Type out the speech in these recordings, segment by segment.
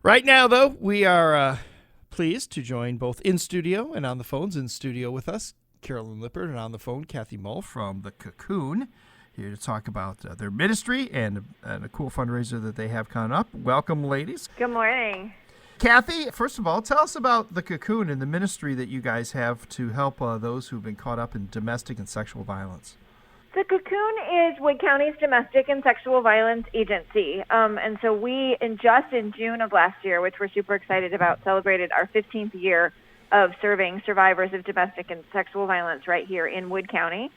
Right now, though, we are pleased to join both in studio and on the phones. In studio with us, Carolyn Lippert, and on the phone, Kathy Mull from the Cocoon, here to talk about their ministry and a cool fundraiser that they have coming up. Welcome, ladies. Good morning. Kathy, first of all, tell us about the Cocoon and the ministry that you guys have to help those who've been caught up in domestic and sexual violence. The Cocoon is Wood County's domestic and sexual violence agency. And so we, in June of last year, which we're super excited about, celebrated our 15th year of serving survivors of domestic and sexual violence right here in Wood County.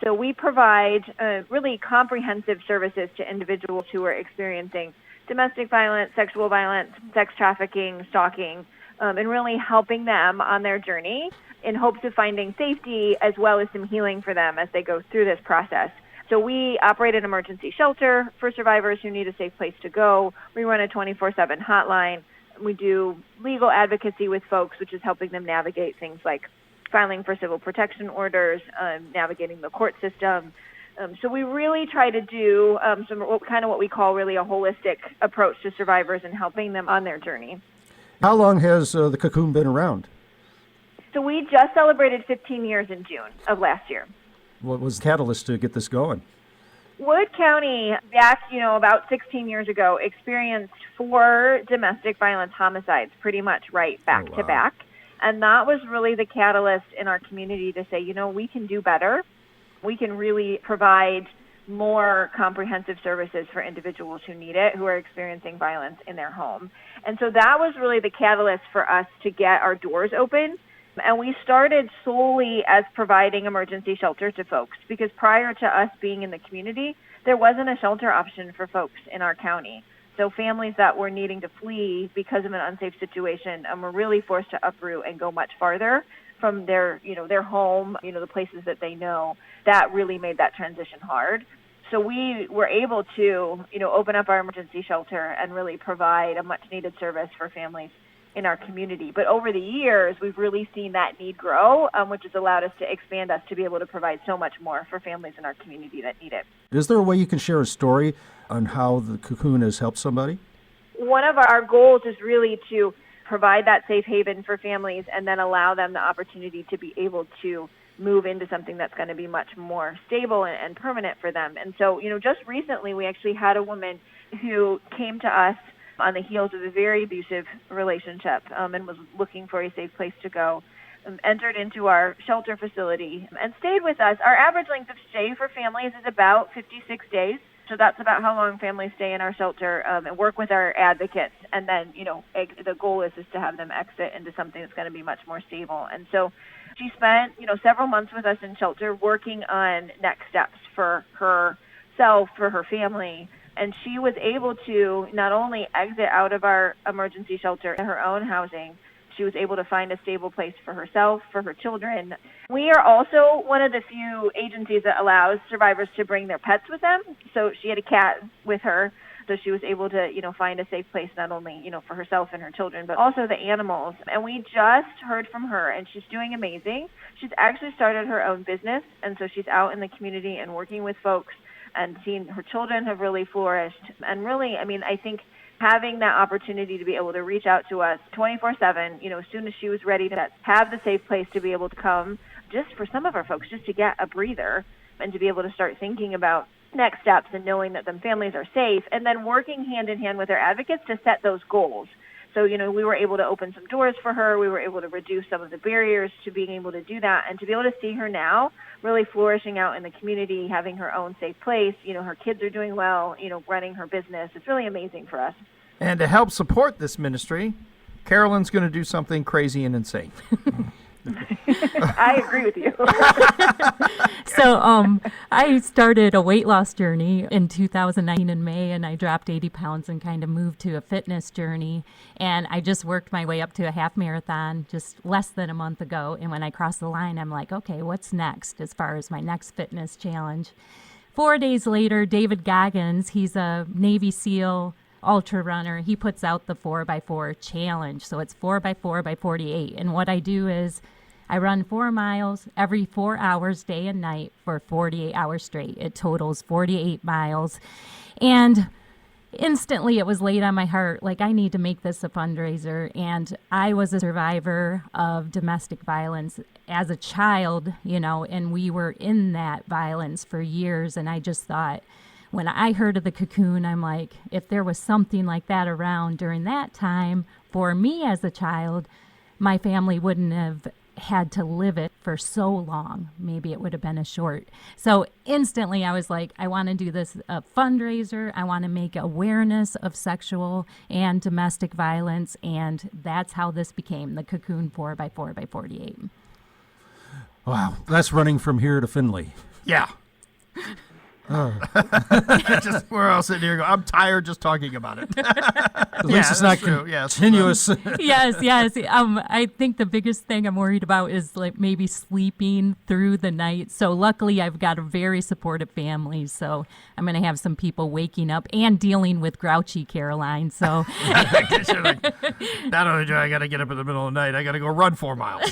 So we provide really comprehensive services to individuals who are experiencing domestic violence, sexual violence, sex trafficking, stalking, and really helping them on their journey in hopes of finding safety as well as some healing for them as they go through this process. So we operate an emergency shelter for survivors who need a safe place to go. We run a 24/7 hotline. We do legal advocacy with folks, which is helping them navigate things like filing for civil protection orders, navigating the court system. So we really try to do what we call really a holistic approach to survivors and helping them on their journey. How long has the Cocoon been around? So we just celebrated 15 years in June of last year. What was the catalyst to get this going? Wood County, back, about 16 years ago, experienced 4 domestic violence homicides pretty much right back to back. And that was really the catalyst in our community to say, we can do better. We can really provide more comprehensive services for individuals who need it, who are experiencing violence in their home. And so that was really the catalyst for us to get our doors open. And we started solely as providing emergency shelter to folks because prior to us being in the community, there wasn't a shelter option for folks in our county. So families that were needing to flee because of an unsafe situation were really forced to uproot and go much farther from their home, the places that they know. That really made that transition hard. So we were able to, open up our emergency shelter and really provide a much-needed service for families in our community. But over the years, we've really seen that need grow, which has allowed us to expand us to be able to provide so much more for families in our community that need it. Is there a way you can share a story on how the Cocoon has helped somebody? One of our goals is really to provide that safe haven for families and then allow them the opportunity to be able to move into something that's going to be much more stable and permanent for them. And so, just recently we actually had a woman who came to us on the heels of a very abusive relationship and was looking for a safe place to go, entered into our shelter facility and stayed with us. Our average length of stay for families is about 56 days. So that's about how long families stay in our shelter and work with our advocates. And then, the goal is to have them exit into something that's going to be much more stable. And so she spent, several months with us in shelter working on next steps for herself, for her family. And she was able to not only exit out of our emergency shelter in her own housing, she was able to find a stable place for herself, for her children. We are also one of the few agencies that allows survivors to bring their pets with them. So she had a cat with her, so she was able to, find a safe place not only, for herself and her children, but also the animals. And we just heard from her, and she's doing amazing. She's actually started her own business, and so she's out in the community and working with folks and seeing her children have really flourished. And really, I think having that opportunity to be able to reach out to us 24/7, as soon as she was ready to have the safe place to be able to come, just for some of our folks, just to get a breather and to be able to start thinking about next steps and knowing that them families are safe, and then working hand in hand with our advocates to set those goals. So, we were able to open some doors for her. We were able to reduce some of the barriers to being able to do that and to be able to see her now really flourishing out in the community, having her own safe place. Her kids are doing well, running her business. It's really amazing for us. And to help support this ministry, Carolyn's going to do something crazy and insane. I agree with you. So I started a weight loss journey in 2009 in May, and I dropped 80 pounds and kind of moved to a fitness journey. And I just worked my way up to a half marathon just less than a month ago. And when I crossed the line, I'm like, okay, what's next as far as my next fitness challenge? 4 days later, David Goggins, he's a Navy SEAL ultra runner. He puts out the 4x4 challenge. So it's 4x4 by 48. And what I do is I run 4 miles every 4 hours, day and night, for 48 hours straight. It totals 48 miles. And instantly it was laid on my heart, like, I need to make this a fundraiser. And I was a survivor of domestic violence as a child, and we were in that violence for years. And I just thought, when I heard of the Cocoon, I'm like, if there was something like that around during that time for me as a child, my family wouldn't have had to live it for so long. Maybe it would have been a short. So instantly I was like, I want to do this a fundraiser. I want to make awareness of sexual and domestic violence. And that's how this became the Cocoon 4x4x48. Wow, that's running from here to Findlay. Yeah. Just we're all sitting here going, I'm tired just talking about it. At least it's not true. Yes. continuous. Yes. I think the biggest thing I'm worried about is like maybe sleeping through the night. So luckily I've got a very supportive family. So I'm going to have some people waking up and dealing with grouchy Caroline. So Like, not only do I got to get up in the middle of the night, I got to go run 4 miles.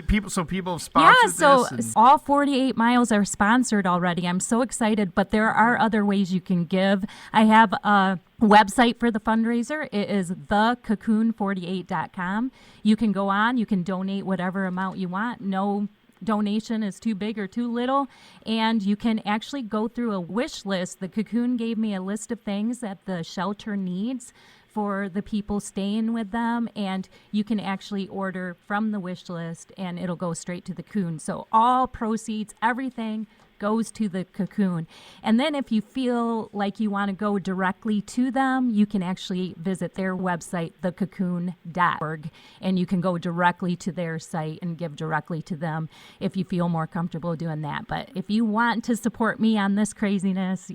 People have sponsored so this. all 48 miles are sponsored already. I'm so excited, but there are other ways you can give. I have a website for the fundraiser. It is thecocoon48.com. You can go on, you can donate whatever amount you want. No donation is too big or too little, and you can actually go through a wish list. The Cocoon gave me a list of things that the shelter needs for the people staying with them, and you can actually order from the wish list and it'll go straight to the Cocoon. So all proceeds, everything goes to the Cocoon. And then if you feel like you want to go directly to them, you can actually visit their website, thecocoon.org, and you can go directly to their site and give directly to them if you feel more comfortable doing that. But if you want to support me on this craziness,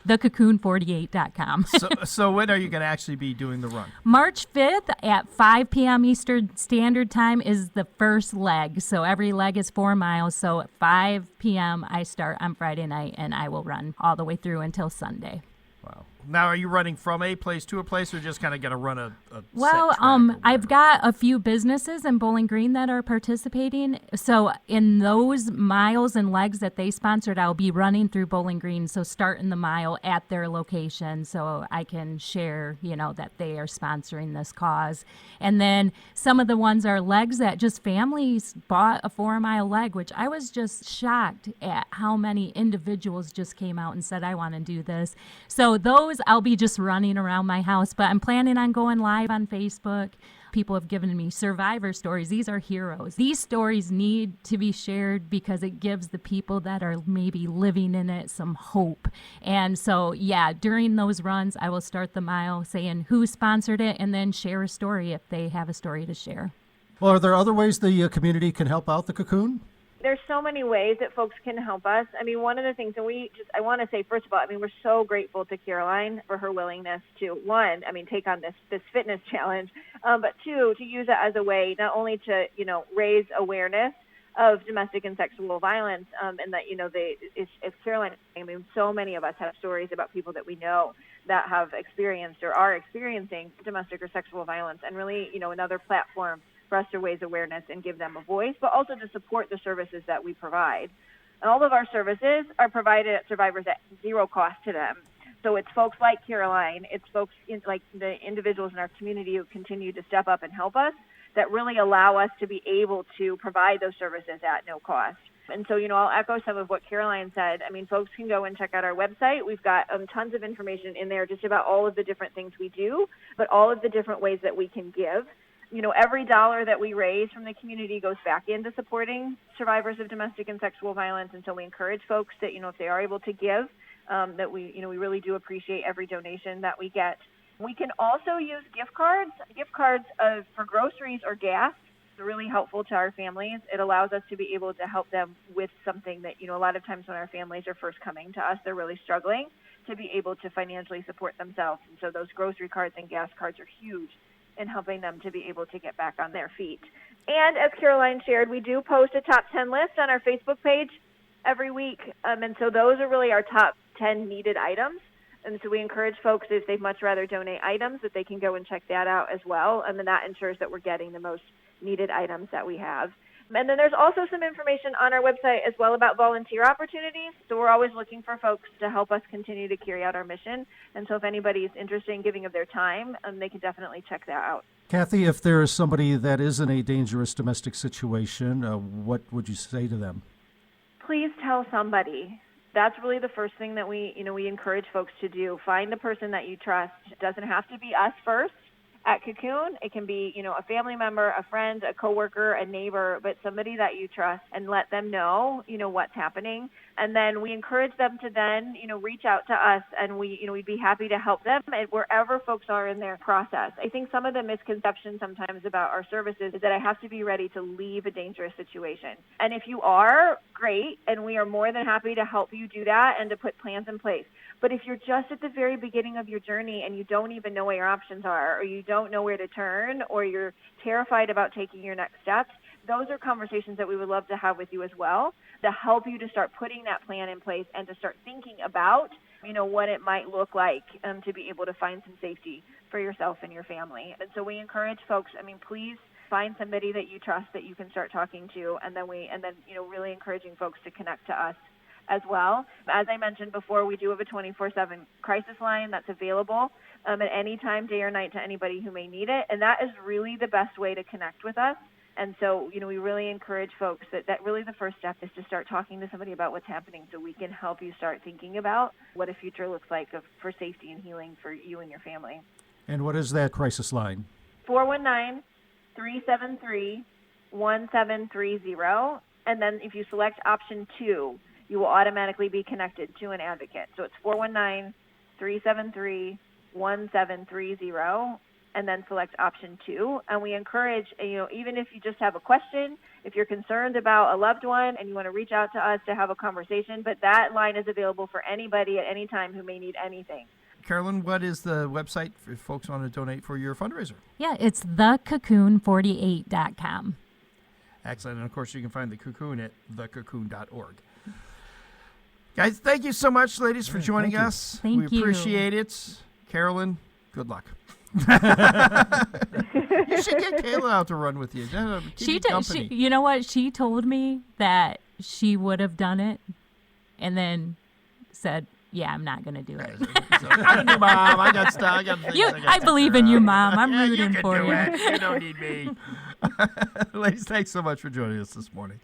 thecocoon48.com. So when are you going to actually be doing the run? March 5th at 5 p.m. Eastern Standard Time is the first leg. So every leg is 4 miles. So at 5 p.m. I start on Friday night, and I will run all the way through until Sunday. Wow. Now, are you running from a place to a place, or just kind of going to run a Well, set track or I've got a few businesses in Bowling Green that are participating. So in those miles and legs that they sponsored, I'll be running through Bowling Green. So starting the mile at their location, so I can share, that they are sponsoring this cause. And then some of the ones are legs that just families bought a 4-mile leg, which I was just shocked at how many individuals just came out and said, I want to do this. So those I'll be just running around my house, but I'm planning on going live on Facebook. People have given me survivor stories. These are heroes. These stories need to be shared because it gives the people that are maybe living in it some hope. And so, during those runs, I will start the mile saying who sponsored it and then share a story if they have a story to share. Well, are there other ways the community can help out the Cocoon? There's so many ways that folks can help us. I mean, one of the things, and I want to say, first of all, we're so grateful to Caroline for her willingness to, one, take on this fitness challenge, but two, to use it as a way not only to, raise awareness of domestic and sexual violence, and that, as Caroline, so many of us have stories about people that we know that have experienced or are experiencing domestic or sexual violence, and really, another platform for us to raise awareness and give them a voice, but also to support the services that we provide. And all of our services are provided at survivors at zero cost to them. So it's folks like Caroline, it's folks like the individuals in our community who continue to step up and help us that really allow us to be able to provide those services at no cost. And so, I'll echo some of what Caroline said. Folks can go and check out our website. We've got tons of information in there just about all of the different things we do, but all of the different ways that we can give. Every dollar that we raise from the community goes back into supporting survivors of domestic and sexual violence. And so we encourage folks that, if they are able to give, that we really do appreciate every donation that we get. We can also use gift cards for groceries or gas. It's really helpful to our families. It allows us to be able to help them with something that, a lot of times when our families are first coming to us, they're really struggling to be able to financially support themselves. And so those grocery cards and gas cards are huge in helping them to be able to get back on their feet. And as Caroline shared, we do post a top 10 list on our Facebook page every week. And so those are really our top 10 needed items. And so we encourage folks, if they'd much rather donate items, that they can go and check that out as well. And then that ensures that we're getting the most needed items that we have. And then there's also some information on our website as well about volunteer opportunities. So we're always looking for folks to help us continue to carry out our mission. And so if anybody is interested in giving of their time, they can definitely check that out. Kathy, if there is somebody that is in a dangerous domestic situation, what would you say to them? Please tell somebody. That's really the first thing that we encourage folks to do. Find a person that you trust. It doesn't have to be us first. At Cocoon, it can be, a family member, a friend, a coworker, a neighbor, but somebody that you trust, and let them know, what's happening. And then we encourage them to then, reach out to us, and we'd be happy to help them wherever folks are in their process. I think some of the misconception sometimes about our services is that I have to be ready to leave a dangerous situation. And if you are, great, and we are more than happy to help you do that and to put plans in place. But if you're just at the very beginning of your journey and you don't even know what your options are, or you don't know where to turn, or you're terrified about taking your next steps, those are conversations that we would love to have with you as well, to help you to start putting that plan in place and to start thinking about, what it might look like to be able to find some safety for yourself and your family. And so we encourage folks, please find somebody that you trust that you can start talking to, and then really encouraging folks to connect to us as well. As I mentioned before, we do have a 24/7 crisis line that's available at any time, day or night, to anybody who may need it. And that is really the best way to connect with us. And so, we really encourage folks that really the first step is to start talking to somebody about what's happening so we can help you start thinking about what a future looks like for safety and healing for you and your family. And what is that crisis line? 419-373-1730. And then if you select option 2, you will automatically be connected to an advocate. So it's 419-373-1730, and then select option 2. And we encourage, even if you just have a question, if you're concerned about a loved one and you want to reach out to us to have a conversation, but that line is available for anybody at any time who may need anything. Carolyn, what is the website if folks want to donate for your fundraiser? Yeah, it's thecocoon48.com. Excellent. And, of course, you can find the Cocoon at thecocoon.org. Guys, thank you so much, ladies, for joining us. Thank you. We appreciate it. Carolyn, good luck. You should get Kayla out to run with you. Keep you company. You know what? She told me that she would have done it and then said, yeah, I'm not going to do it. I knew, Mom. I got stuff. I believe in you, Mom. I'm rooting for you. You don't need me. Ladies, thanks so much for joining us this morning.